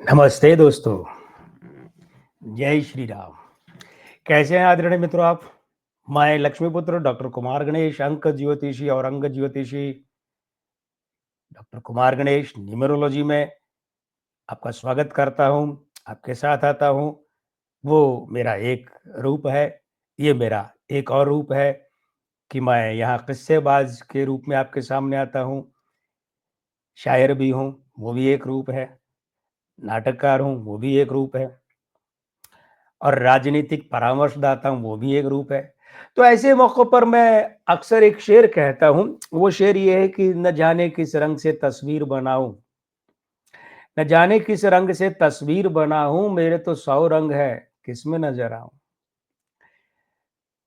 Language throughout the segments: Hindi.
नमस्ते दोस्तों। जय श्री राम। कैसे हैं आदरणीय मित्रों आप? मैं लक्ष्मीपुत्र डॉक्टर कुमार गणेश, अंक ज्योतिषी और अंग ज्योतिषी डॉक्टर कुमार गणेश न्यूमरोलॉजी में आपका स्वागत करता हूँ। आपके साथ आता हूँ। वो मेरा एक रूप है, ये मेरा एक और रूप है कि मैं यहाँ किस्सेबाज के रूप में आपके सामने आता हूँ। शायर भी हूँ, वो भी एक रूप है। नाटककार हूँ, वो भी एक रूप है। और राजनीतिक परामर्शदाता हूँ, वो भी एक रूप है। तो ऐसे मौक़ों पर मैं अक्सर एक शेर कहता हूँ, वो शेर ये है कि न जाने किस रंग से तस्वीर बनाऊँ, न जाने किस रंग से तस्वीर बनाऊँ, मेरे तो 100 रंग है, किसमें नज़र आऊँ।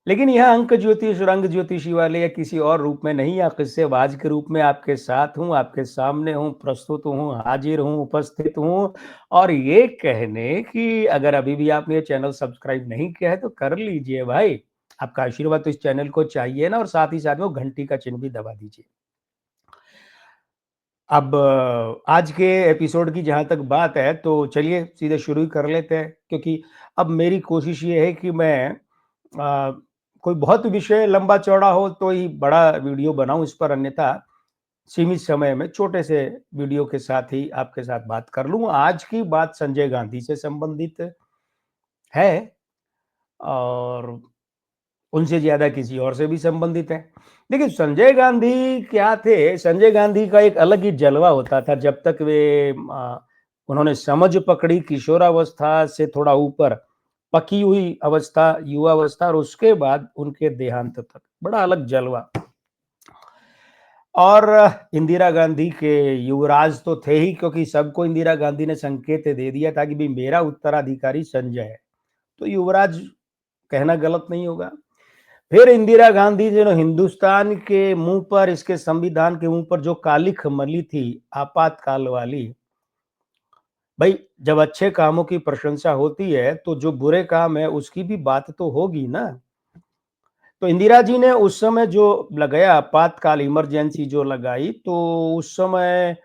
लेकिन यह अंक ज्योतिष, रंग ज्योतिषी वाले या किसी और रूप में नहीं, या किस्सेबाज़ के रूप में आपके साथ हूँ, आपके सामने हूँ, प्रस्तुत हूँ, हाज़िर हूँ, उपस्थित हूँ और ये कहने कि अगर अभी भी आपने ये चैनल सब्सक्राइब नहीं किया है तो कर लीजिए भाई। आपका आशीर्वाद तो इस चैनल को चाहिए ना, और साथ ही साथ में वो घंटी का चिन्ह भी दबा दीजिए। अब आज के एपिसोड की जहाँ तक बात है तो चलिए सीधे शुरू ही कर लेते हैं, क्योंकि अब मेरी कोशिश ये है कि मैं कोई बहुत विषय लंबा चौड़ा हो तो ही बड़ा वीडियो बनाऊं इस पर, अन्यथा सीमित समय में छोटे से वीडियो के साथ ही आपके साथ बात कर लूं। आज की बात संजय गांधी से संबंधित है, और उनसे ज्यादा किसी और से भी संबंधित है। देखिए, संजय गांधी क्या थे? संजय गांधी का एक अलग ही जलवा होता था जब तक उन्होंने समझ पकड़ी, किशोरावस्था से थोड़ा ऊपर पकी हुई अवस्था, युवावस्था, और उसके बाद उनके देहांत तक बड़ा अलग जलवा। और इंदिरा गांधी के युवराज तो थे ही, क्योंकि सबको इंदिरा गांधी ने संकेत दे दिया था कि भाई मेरा उत्तराधिकारी संजय है, तो युवराज कहना गलत नहीं होगा। फिर इंदिरा गांधी जो हिंदुस्तान के मुंह पर, इसके संविधान के मुंह पर जो कालिख मली थी आपातकाल वाली, भाई जब अच्छे कामों की प्रशंसा होती है तो जो बुरे काम है उसकी भी बात तो होगी ना। तो इंदिरा जी ने उस समय जो लगाया, आपातकाल इमरजेंसी जो लगाई, तो उस समय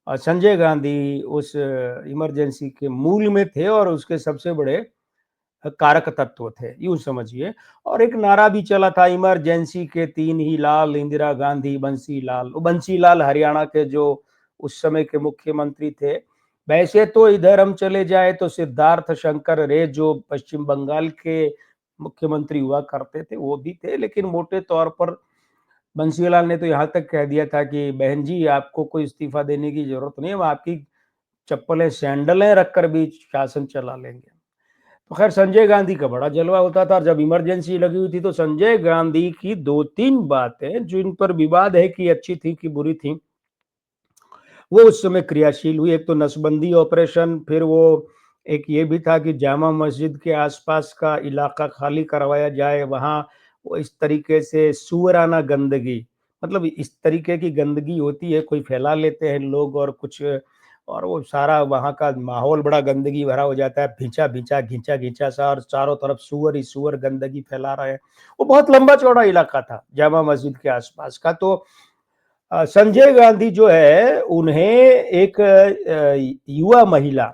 संजय गांधी उस इमरजेंसी के मूल में थे और उसके सबसे बड़े कारक तत्व थे, यूं समझिए। और एक नारा भी चला था, इमरजेंसी के तीन ही लाल, इंदिरा गांधी, बंसीलाल। बंसीलाल हरियाणा के जो उस समय के मुख्यमंत्री थे। वैसे तो इधर हम चले जाए तो सिद्धार्थ शंकर रे जो पश्चिम बंगाल के मुख्यमंत्री हुआ करते थे, वो भी थे, लेकिन मोटे तौर पर बंसीलाल ने तो यहाँ तक कह दिया था कि बहन जी, आपको कोई इस्तीफा देने की जरूरत नहीं है, हम आपकी चप्पलें सैंडलें रखकर भी शासन चला लेंगे। तो खैर, संजय गांधी का बड़ा जलवा होता था, और जब इमरजेंसी लगी हुई थी तो संजय गांधी की दो तीन बातें जिन पर विवाद है कि अच्छी थी कि बुरी थी, वो उस समय क्रियाशील हुई। एक तो नसबंदी ऑपरेशन, फिर वो एक ये भी था कि जामा मस्जिद के आसपास का इलाका खाली करवाया जाए, वहाँ वो इस तरीके से सुअराना गंदगी, मतलब इस तरीके की गंदगी होती है, कोई फैला लेते हैं लोग और कुछ, और वो सारा वहाँ का माहौल बड़ा गंदगी भरा हो जाता है, भींचा भींचा घिंचा घिंचा सा, और चारों तरफ सुअर ही सुअर गंदगी फैला रहे हैं। वो बहुत लंबा चौड़ा इलाका था जामा मस्जिद के आसपास का। तो संजय गांधी जो है, उन्हें एक युवा महिला,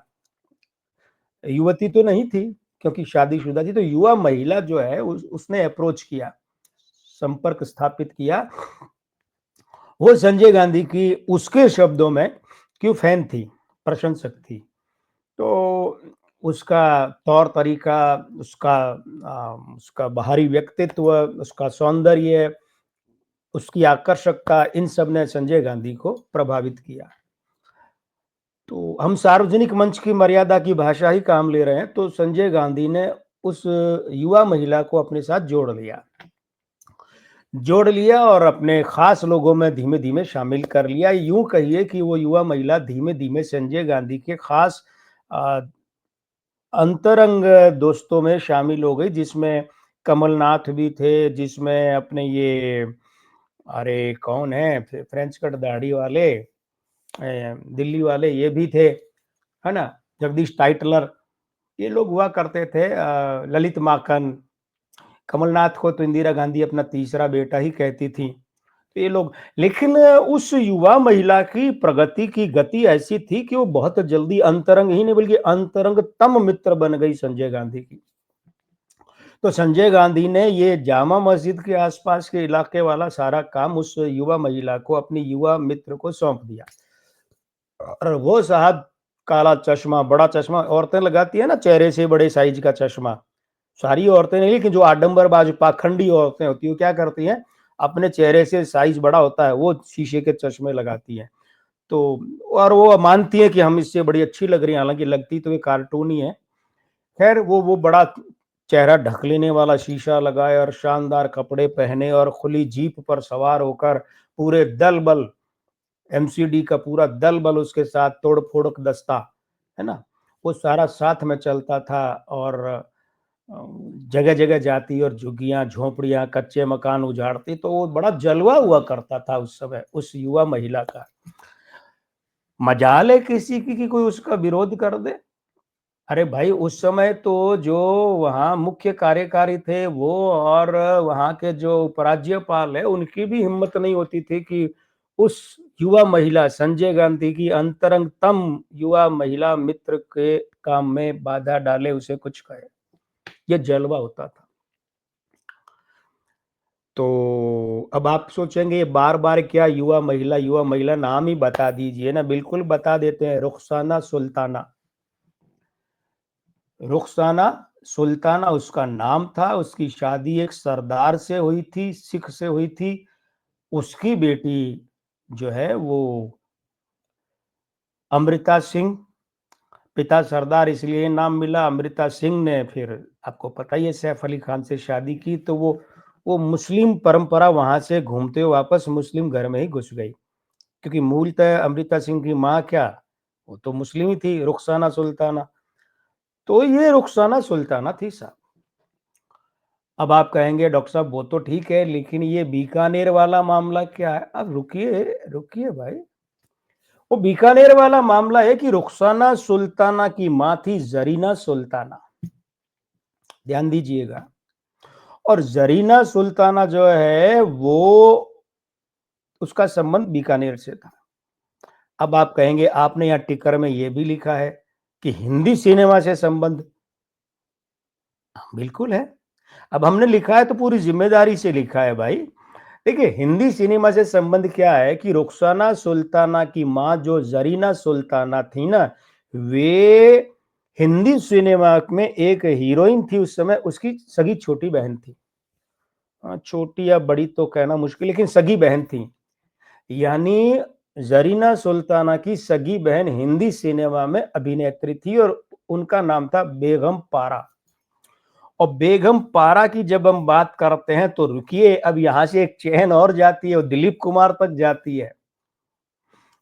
युवती तो नहीं थी क्योंकि शादीशुदा थी, तो युवा महिला जो है उसने अप्रोच किया, संपर्क स्थापित किया। वो संजय गांधी की, उसके शब्दों में, क्यों फैन थी, प्रशंसक थी। तो उसका तौर तरीका, उसका बाहरी व्यक्तित्व, उसका सौंदर्य, उसकी आकर्षकता, इन सब ने संजय गांधी को प्रभावित किया। तो हम सार्वजनिक मंच की मर्यादा की भाषा ही काम ले रहे हैं, तो संजय गांधी ने उस युवा महिला को अपने साथ जोड़ लिया और अपने खास लोगों में धीमे धीमे शामिल कर लिया। यूं कहिए कि वो युवा महिला धीमे धीमे संजय गांधी के खास अ, अंतरंग दोस्तों में शामिल हो गई, जिसमें कमलनाथ भी थे, जिसमें अपने ये, अरे कौन है, फ्रेंच कट दाढ़ी वाले, दिल्ली वाले, ये भी थे, है ना, जगदीश टाइटलर, ये लोग हुआ करते थे, ललित माकन। कमलनाथ को तो इंदिरा गांधी अपना तीसरा बेटा ही कहती थी। तो ये लोग, लेकिन उस युवा महिला की प्रगति की गति ऐसी थी कि वो बहुत जल्दी अंतरंग ही नहीं बल्कि अंतरंगतम मित्र बन गई संजय गांधी की। तो संजय गांधी ने ये जामा मस्जिद के आसपास के इलाके वाला सारा काम उस युवा महिला को, अपनी युवा मित्र को सौंप दिया। और वो साहब काला चश्मा, बड़ा चश्मा औरतें लगाती है ना, चेहरे से बड़े साइज का चश्मा, सारी औरतें नहीं, लेकिन जो आडंबरबाज पाखंडी औरतें होती है वो क्या करती हैं, अपने चेहरे से साइज बड़ा होता है वो शीशे के चश्मे लगाती हैं। तो और वो मानती है कि हम इससे बड़ी अच्छी लग रही हैं, हालांकि लगती तो ये कार्टून ही है। खैर वो बड़ा चेहरा ढक लेने वाला शीशा लगाए और शानदार कपड़े पहने और खुली जीप पर सवार होकर पूरे दल बल, एमसीडी का पूरा दल बल उसके साथ, तोड़ फोड़ दस्ता, है ना, वो सारा साथ में चलता था। और जगह जगह जाती और झुग्गियां झोपड़ियां कच्चे मकान उजाड़ती, तो वो बड़ा जलवा हुआ करता था उस समय उस युवा महिला का। मजाल है किसी की कि कोई उसका विरोध कर दे। अरे भाई, उस समय तो जो वहाँ मुख्य कार्यकारी थे वो, और वहाँ के जो उपराज्यपाल है उनकी भी हिम्मत नहीं होती थी कि उस युवा महिला संजय गांधी की अंतरंगतम युवा महिला मित्र के काम में बाधा डाले, उसे कुछ कहे। ये जलवा होता था। तो अब आप सोचेंगे ये बार बार क्या युवा महिला, नाम ही बता दीजिए ना। बिल्कुल बता देते हैं, रुखसाना सुल्ताना। रुखसाना सुल्ताना उसका नाम था। उसकी शादी एक सरदार से हुई थी, सिख से हुई थी। उसकी बेटी जो है वो अमृता सिंह, पिता सरदार इसलिए नाम मिला। अमृता सिंह ने फिर, आपको पता ही है, सैफ अली खान से शादी की, तो वो मुस्लिम परंपरा वहां से घूमते हुए वापस मुस्लिम घर में ही घुस गई, क्योंकि मूलतः अमृता सिंह की माँ क्या, वो तो मुस्लिम ही थी, रुखसाना सुल्ताना। तो ये रुखसाना सुल्ताना थी साहब। अब आप कहेंगे डॉक्टर साहब वो तो ठीक है, लेकिन ये बीकानेर वाला मामला क्या है? अब रुकिए रुकिए भाई, वो बीकानेर वाला मामला है कि रुखसाना सुल्ताना की माँ थी जरीना सुल्ताना, ध्यान दीजिएगा। और जरीना सुल्ताना जो है वो, उसका संबंध बीकानेर से था। अब आप कहेंगे आपने यहाँ टिकर में ये भी लिखा है कि हिंदी सिनेमा से संबंध। बिल्कुल है। अब हमने लिखा है तो पूरी जिम्मेदारी से लिखा है भाई। देखिए, हिंदी सिनेमा से संबंध क्या है कि रुखसाना सुल्ताना की माँ जो जरीना सुल्ताना थी ना, वे हिंदी सिनेमा में एक हीरोइन थी उस समय, उसकी सगी छोटी बहन थी। छोटी या बड़ी तो कहना मुश्किल, लेकिन सगी बहन थी। यानी जरीना सुल्ताना की सगी बहन हिंदी सिनेमा में अभिनेत्री थी और उनका नाम था बेगम पारा। और बेगम पारा की जब हम बात करते हैं तो रुकिए, अब यहां से एक चेन और जाती है और दिलीप कुमार तक जाती है।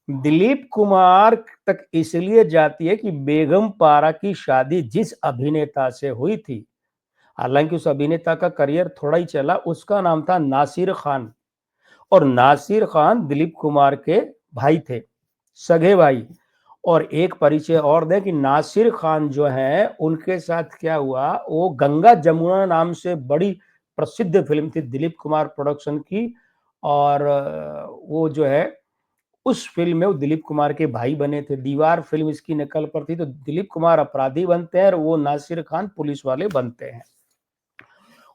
दिलीप कुमार तक इसलिए जाती है कि बेगम पारा की शादी जिस अभिनेता से हुई थी, हालांकि उस अभिनेता का करियर थोड़ा ही चला, उसका नाम था नासिर खान। और नासिर खान दिलीप कुमार के भाई थे, सगे भाई। और एक परिचय और दें कि नासिर खान जो है उनके साथ क्या हुआ, वो गंगा जमुना नाम से बड़ी प्रसिद्ध फिल्म थी दिलीप कुमार प्रोडक्शन की। और वो जो है उस फिल्म में वो दिलीप कुमार के भाई बने थे। दीवार फिल्म इसकी नकल पर थी। तो दिलीप कुमार अपराधी बनते हैं और वो नासिर खान पुलिस वाले बनते हैं।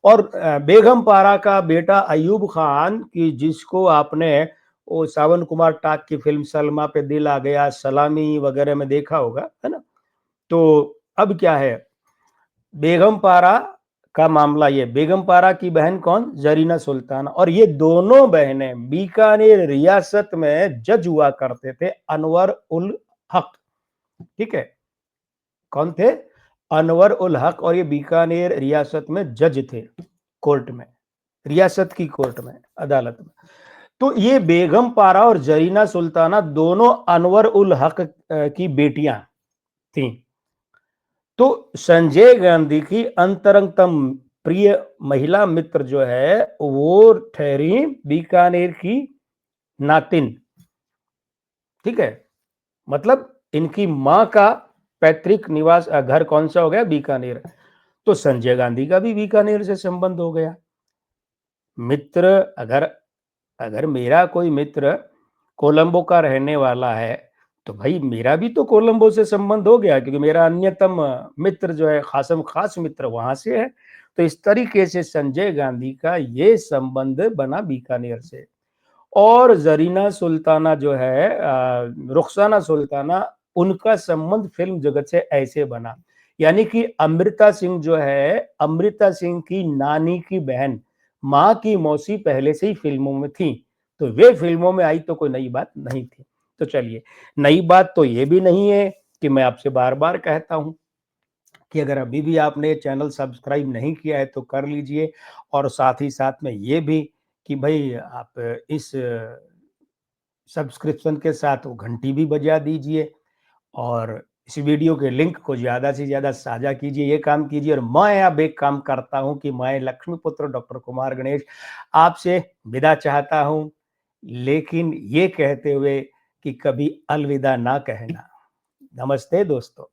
और बेगम पारा का बेटा अयूब खान की, जिसको आपने वो सावन कुमार टाक की फिल्म सलमा पे दिल आ गया, सलामी वगैरह में देखा होगा, है ना। तो अब क्या है, बेगम पारा का मामला, ये बेगम पारा की बहन कौन, जरीना सुल्ताना। और ये दोनों बहनें बीकानेर रियासत में जज हुआ करते थे, अनवर उल हक। ठीक है, कौन थे, अनवर उल हक। और ये बीकानेर रियासत में जज थे, कोर्ट में, रियासत की कोर्ट में, अदालत में। तो ये बेगम पारा और जरीना सुल्ताना दोनों अनवर उल हक की बेटियां थीं। तो संजय गांधी की अंतरंगतम प्रिय महिला मित्र जो है वो ठहरी बीकानेर की नातिन। ठीक है, मतलब इनकी मां का पैतृक निवास घर कौन सा हो गया, बीकानेर। तो संजय गांधी का भी बीकानेर से संबंध हो गया। मित्र अगर अगर मेरा कोई मित्र कोलंबो का रहने वाला है, तो भई मेरा भी तो कोलंबो से संबंध हो गया क्योंकि मेरा अन्यतम मित्र जो है ख़ासम ख़ास मित्र वहाँ से है। तो इस तरीके से संजय गांधी का ये संबंध बना बीकानेर से। और ज़रीना सुल्ताना जो है रुखसाना सुल्ताना उनका संबंध फ़िल्म जगत से ऐसे बना। यानी कि अमृता सिंह जो है, अमृता सिंह की नानी की बहन, माँ की मौसी पहले से ही फ़िल्मों में थीं। तो वे फ़िल्मों में आई तो कोई नई बात नहीं थी। तो चलिए, नई बात तो ये भी नहीं है कि मैं आपसे बार-बार कहता हूँ कि अगर अभी भी आपने चैनल सब्सक्राइब नहीं किया है तो कर लीजिए और साथ ही साथ में ये भी कि भई आप इस सब्सक्रिप्शन के साथ वो घंटी भी बजा दीजिए और इस वीडियो के लिंक को ज़्यादा से ज़्यादा साझा कीजिए, ये काम कीजिए और मैं अब एक काम करता हूँ कि मैं लक्ष्मीपुत्र डॉक्टर कुमार गणेश आपसे विदा चाहता हूँ, लेकिन ये कहते हुए कि कभी अलविदा ना कहना। नमस्ते दोस्तों।